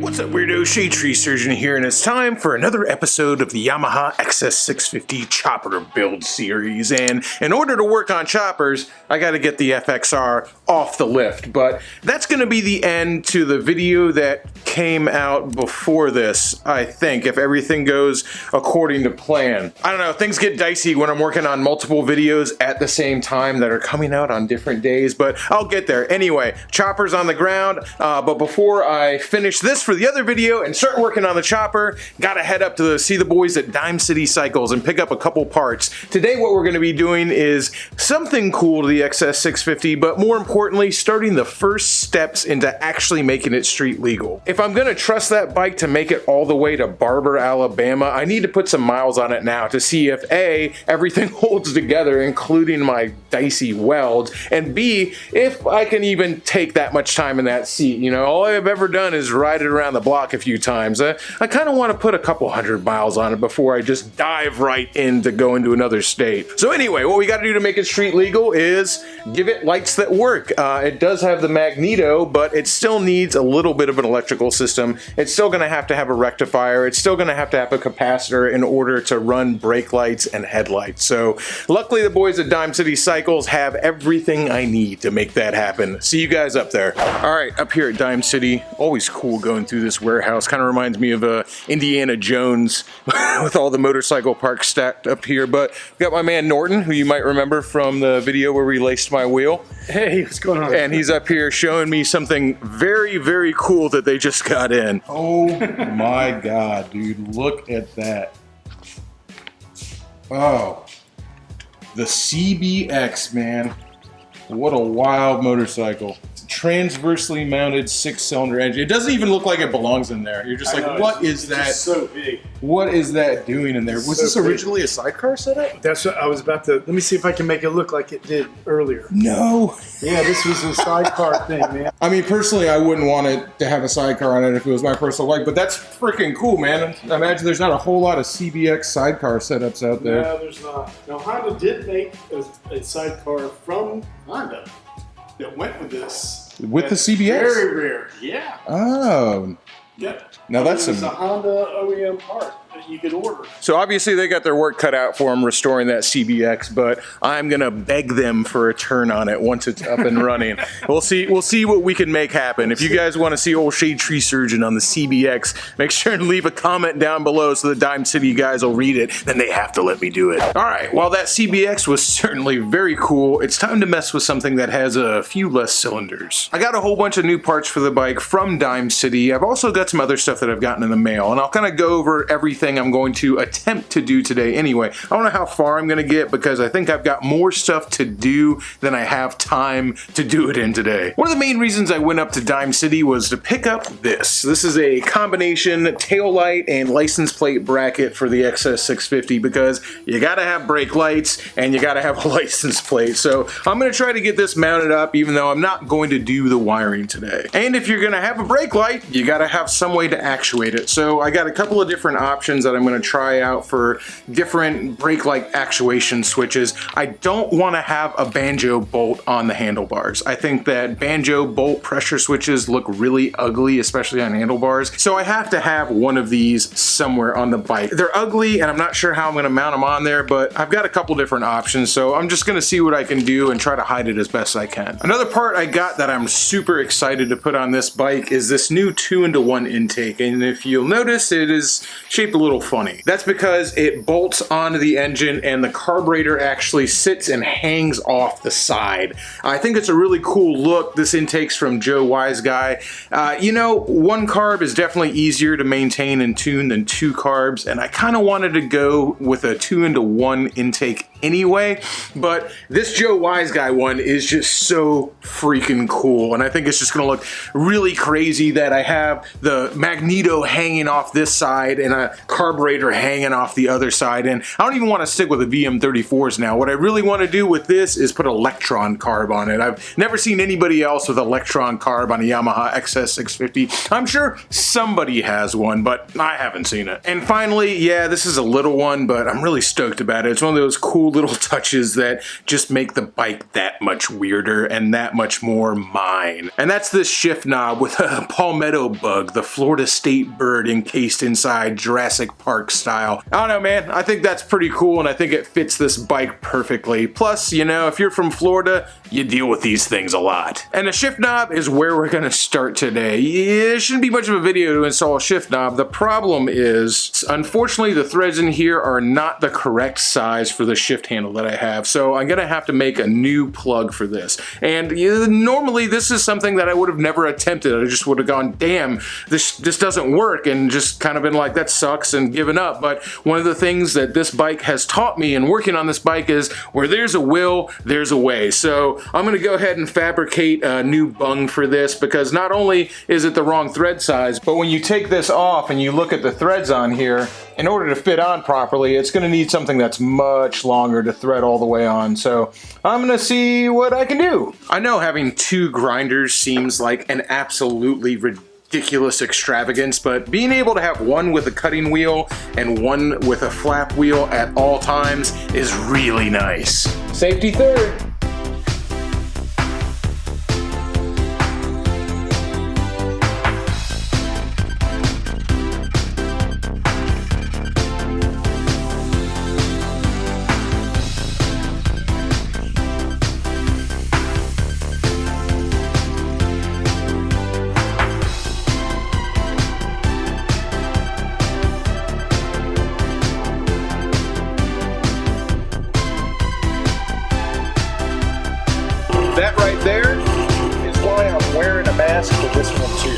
What's up, weirdo? Shadetree Surgeon here, and it's time for another episode of the Yamaha XS650 chopper build series. And in order to work on choppers, I gotta get the FXR off the lift. But that's gonna be the end to the video that came out before this, I think, if everything goes according to plan. I don't know, things get dicey when I'm working on multiple videos at the same time that are coming out on different days, but I'll get there. Anyway, chopper's on the ground, but before I finish this for the other video and start working on the chopper, gotta head up to see the boys at Dime City Cycles and pick up a couple parts. Today what we're gonna be doing is something cool to the XS650, but more importantly, starting the first steps into actually making it street legal. If I'm gonna trust that bike to make it all the way to Barber, Alabama, I need to put some miles on it now to see if A, everything holds together, including my dicey welds, and B, if I can even take that much time in that seat. You know, all I've ever done is ride it around the block a few times. I kind of want to put a couple hundred miles on it before I just dive right in to go into another state. So anyway, what we got to do to make it street legal is give it lights that work. It does have the magneto, but it still needs a little bit of an electrical system. It's still going to have a rectifier. It's still going to have a capacitor in order to run brake lights and headlights. So luckily the boys at Dime City Cycles have everything I need to make that happen. See you guys up there. All right, up here at Dime City, always cool going through this warehouse. Kind of reminds me of Indiana Jones with all the motorcycle parks stacked up here. But we got my man Norton, who you might remember from the video where we laced my wheel. Hey, what's going on? And he's up here showing me something very, very cool that they just got in. Oh my God, dude, look at that. Oh, the CBX, man. What a wild motorcycle. Transversely mounted 6-cylinder engine. It doesn't even look like it belongs in there. You're just like, what is that? It's so big. What is that doing in there? Was this originally a sidecar setup? That's what I was about to. Let me see if I can make it look like it did earlier. No. Yeah, this was a sidecar thing, man. I mean, personally, I wouldn't want it to have a sidecar on it if it was my personal bike, but that's freaking cool, man. I imagine there's not a whole lot of CBX sidecar setups out there. No, there's not. Now, Honda did make a sidecar from Honda that went with this. With the CBX? Very rare, yeah. Oh. Yep. Now that's a Honda OEM part that you could order. So obviously they got their work cut out for them restoring that CBX, but I'm gonna beg them for a turn on it once it's up and running. We'll see what we can make happen. If you guys want to see old Shadetree Surgeon on the CBX, make sure and leave a comment down below so the Dime City guys will read it. Then they have to let me do it. All right, while that CBX was certainly very cool, it's time to mess with something that has a few less cylinders. I got a whole bunch of new parts for the bike from Dime City. I've also got some other stuff that I've gotten in the mail, and I'll kind of go over everything I'm going to attempt to do today anyway. I don't know how far I'm going to get because I think I've got more stuff to do than I have time to do it in today. One of the main reasons I went up to Dime City was to pick up this. This is a combination taillight and license plate bracket for the XS650 because you gotta have brake lights and you gotta have a license plate. So I'm going to try to get this mounted up even though I'm not going to do the wiring today. And if you're going to have a brake light, you gotta have some way to actuate it. So I got a couple of different options that I'm going to try out for different brake light actuation switches. I don't want to have a banjo bolt on the handlebars. I think that banjo bolt pressure switches look really ugly, especially on handlebars. So I have to have one of these somewhere on the bike. They're ugly and I'm not sure how I'm going to mount them on there, but I've got a couple different options. So I'm just going to see what I can do and try to hide it as best I can. Another part I got that I'm super excited to put on this bike is this new 2-in-1 intake. And if you'll notice, it is shaped a little funny. That's because it bolts onto the engine and the carburetor actually sits and hangs off the side. I think it's a really cool look. This intake's from Joe Wiseguy. You know, one carb is definitely easier to maintain and tune than two carbs, and I kind of wanted to go with a 2-in-1 intake anyway, but this Joe Wiseguy one is just so freaking cool, and I think it's just gonna look really crazy that I have the magneto hanging off this side and a carburetor hanging off the other side. And I don't even want to stick with the VM34s now. What I really want to do with this is put electron carb on it. I've never seen anybody else with electron carb on a Yamaha XS650. I'm sure somebody has one, but I haven't seen it. And finally, yeah, this is a little one, but I'm really stoked about it. It's one of those cool little touches that just make the bike that much weirder and that much more mine. And that's this shift knob with a palmetto bug, the Florida state bird encased inside Jurassic Park style. I don't know, man. I think that's pretty cool, and I think it fits this bike perfectly. Plus, you know, if you're from Florida, you deal with these things a lot. And the shift knob is where we're gonna start today. It shouldn't be much of a video to install a shift knob. The problem is, unfortunately, the threads in here are not the correct size for the shift handle that I have. So I'm gonna have to make a new plug for this. And normally this is something that I would have never attempted. I just would have gone, damn, this doesn't work, and just kind of been like, that sucks, and given up. But one of the things that this bike has taught me in working on this bike is where there's a will, there's a way. So I'm gonna go ahead and fabricate a new bung for this, because not only is it the wrong thread size, but when you take this off and you look at the threads on here, in order to fit on properly, it's gonna need something that's much longer to thread all the way on. So I'm gonna see what I can do. I know having two grinders seems like an absolutely ridiculous extravagance, but being able to have one with a cutting wheel and one with a flap wheel at all times is really nice. Safety third. That right there is why I'm wearing a mask for this one too.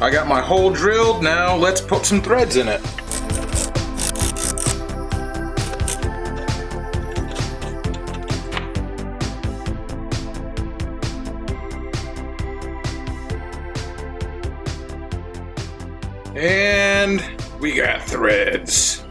I got my hole drilled, now let's put some threads in it. And we got threads.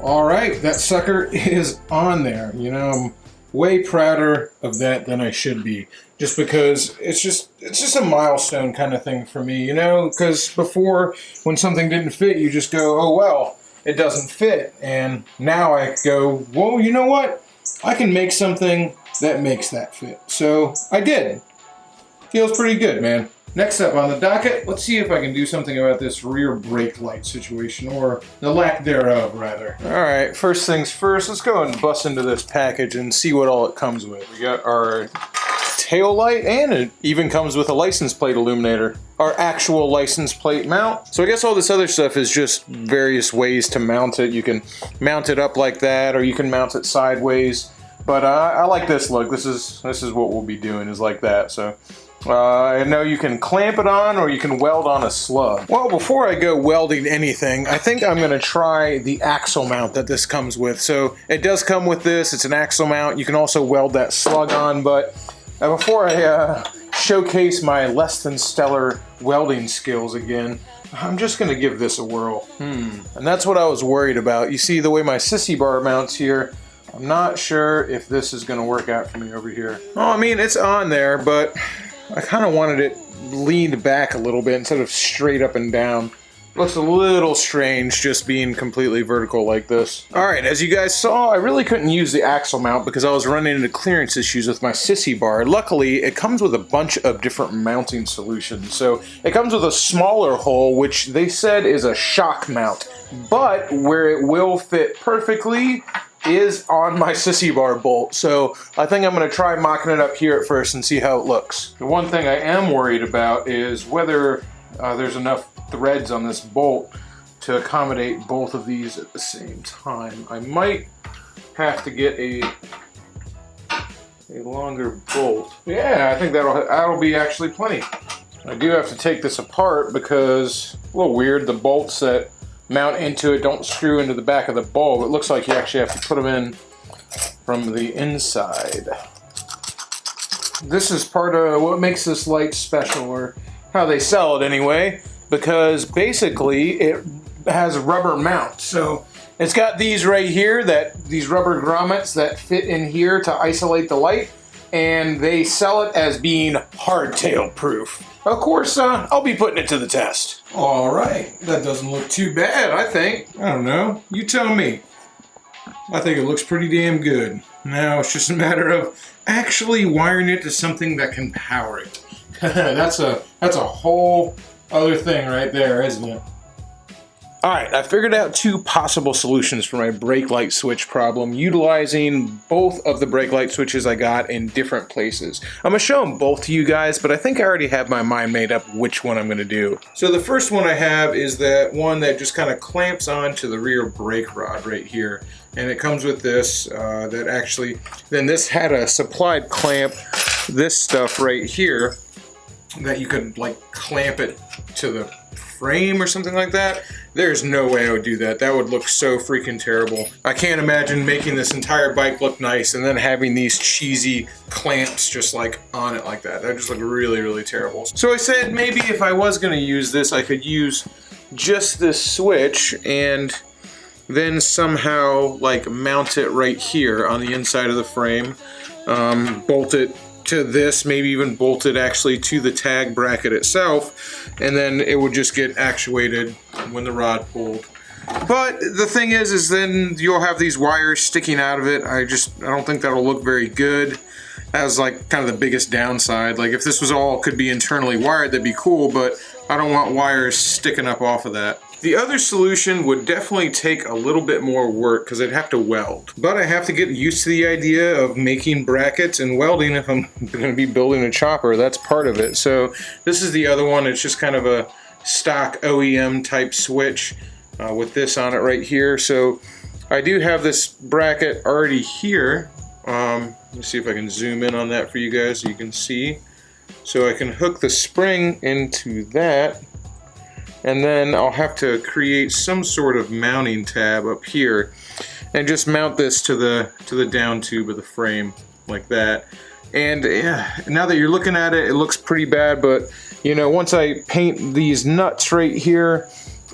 All right, that sucker is on there. You know, I'm way prouder of that than I should be, just because it's just a milestone kind of thing for me, you know, because before, when something didn't fit, you just go, oh well, it doesn't fit. And now I go, well, you know what? I can make something that makes that fit. So I did. Feels pretty good, man. Next up on the docket, let's see if I can do something about this rear brake light situation, or the lack thereof, rather. All right, first things first, let's go and bust into this package and see what all it comes with. We got our tail light, and it even comes with a license plate illuminator. Our actual license plate mount. So I guess all this other stuff is just various ways to mount it. You can mount it up like that, or you can mount it sideways. But I like this look. This is what we'll be doing, is like that. So. I know you can clamp it on, or you can weld on a slug. Well, before I go welding anything, I think I'm gonna try the axle mount that this comes with. So it does come with this, it's an axle mount. You can also weld that slug on, but before I showcase my less than stellar welding skills again, I'm just gonna give this a whirl. And that's what I was worried about. You see the way my sissy bar mounts here, I'm not sure if this is gonna work out for me over here. Oh, I mean, it's on there, but I kind of wanted it leaned back a little bit instead of straight up and down. Looks a little strange just being completely vertical like this. Alright, as you guys saw, I really couldn't use the axle mount because I was running into clearance issues with my sissy bar. Luckily, it comes with a bunch of different mounting solutions. So it comes with a smaller hole, which they said is a shock mount. But where it will fit perfectly is on my sissy bar bolt. So I think I'm going to try mocking it up here at first and see how it looks. The one thing I am worried about is whether there's enough threads on this bolt to accommodate both of these at the same time. I might have to get a longer bolt. Yeah, I think that'll be actually plenty. I do have to take this apart because a little weird, the bolts that mount into it don't screw into the back of the bulb. It looks like you actually have to put them in from the inside. This is part of what makes this light special, or how they sell it anyway, because basically it has a rubber mount. So it's got these right here, these rubber grommets that fit in here to isolate the light, and they sell it as being hardtail proof. Of course, I'll be putting it to the test. All right, that doesn't look too bad, I think. I don't know, you tell me. I think it looks pretty damn good. Now it's just a matter of actually wiring it to something that can power it. That's a whole other thing right there, isn't it? All right, I figured out two possible solutions for my brake light switch problem, utilizing both of the brake light switches I got in different places. I'm gonna show them both to you guys, but I think I already have my mind made up which one I'm gonna do. So the first one I have is that one that just kind of clamps onto the rear brake rod right here. And it comes with this, that actually, then this had a supplied clamp, this stuff right here, that you could like clamp it to the frame or something like that. There's no way I would do that. That would look so freaking terrible. I can't imagine making this entire bike look nice and then having these cheesy clamps just like on it like that. That would just look really, really terrible. So I said maybe if I was gonna use this, I could use just this switch and then somehow like mount it right here on the inside of the frame, bolt it to this, maybe even bolt it actually to the tag bracket itself, and then it would just get actuated when the rod pulled. But the thing is then you'll have these wires sticking out of it. I don't think that'll look very good. As like kind of the biggest downside. Like if this was all could be internally wired, that'd be cool, but I don't want wires sticking up off of that. The other solution would definitely take a little bit more work because I'd have to weld. But I have to get used to the idea of making brackets and welding if I'm going to be building a chopper. That's part of it. So this is the other one. It's just kind of a stock OEM type switch with this on it right here. So I do have this bracket already here. Let's see if I can zoom in on that for you guys so you can see. So I can hook the spring into that, and then I'll have to create some sort of mounting tab up here and just mount this to the down tube of the frame like that. And yeah, now that you're looking at it, it looks pretty bad, but you know, once I paint these nuts right here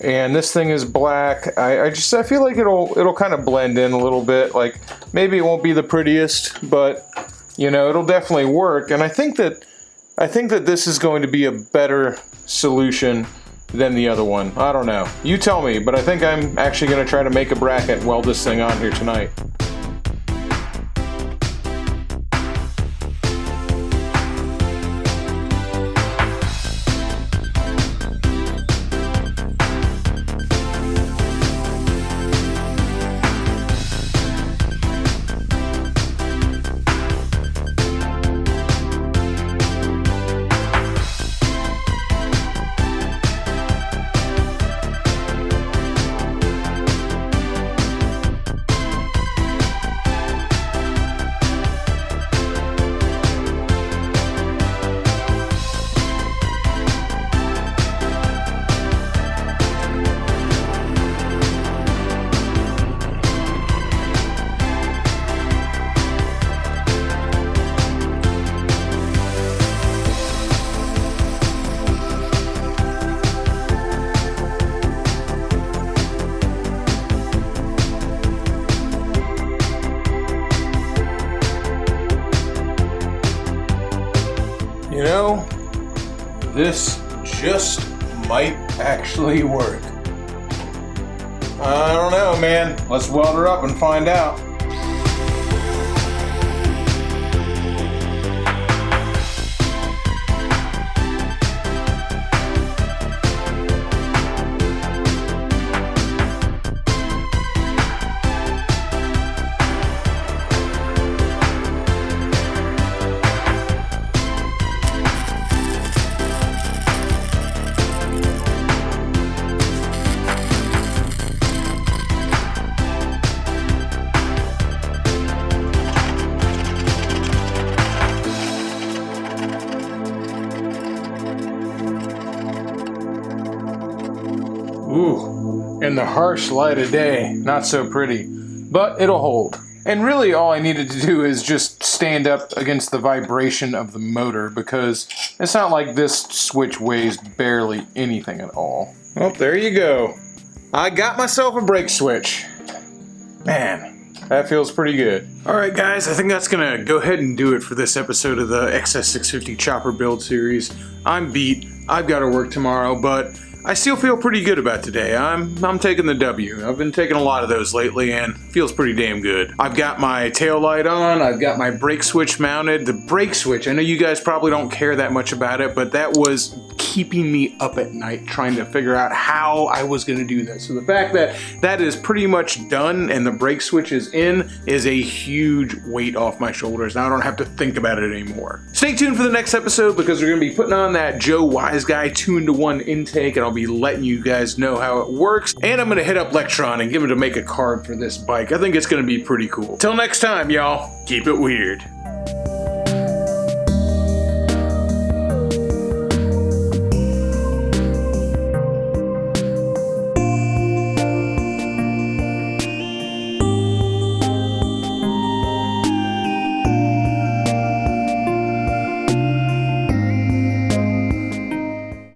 and this thing is black, I feel like it'll kind of blend in a little bit. Like maybe it won't be the prettiest, but you know, it'll definitely work. And I think that this is going to be a better solution than the other one. I don't know. You tell me, but I think I'm actually going to try to make a bracket and weld this thing on here tonight. You know, this just might actually work. I don't know, man. Let's weld her up and find out. Ooh, in the harsh light of day, not so pretty, but it'll hold. And really all I needed to do is just stand up against the vibration of the motor, because it's not like this switch weighs barely anything at all. Oh, there you go. I got myself a brake switch. Man, that feels pretty good. All right, guys, I think that's gonna go ahead and do it for this episode of the XS650 chopper build series. I'm beat. I've got to work tomorrow, but I still feel pretty good about today. I'm taking the W. I've been taking a lot of those lately and feels pretty damn good. I've got my tail light on, I've got my brake switch mounted. The brake switch, I know you guys probably don't care that much about it, but that was keeping me up at night trying to figure out how I was gonna do that. So the fact that that is pretty much done and the brake switch is in is a huge weight off my shoulders. Now I don't have to think about it anymore. Stay tuned for the next episode, because we're gonna be putting on that Joe Wise Guy 2-in-1 intake, and I'll be letting you guys know how it works. And I'm gonna hit up Lectron and give him to make a card for this bike. I think it's gonna be pretty cool. Till next time, y'all, keep it weird.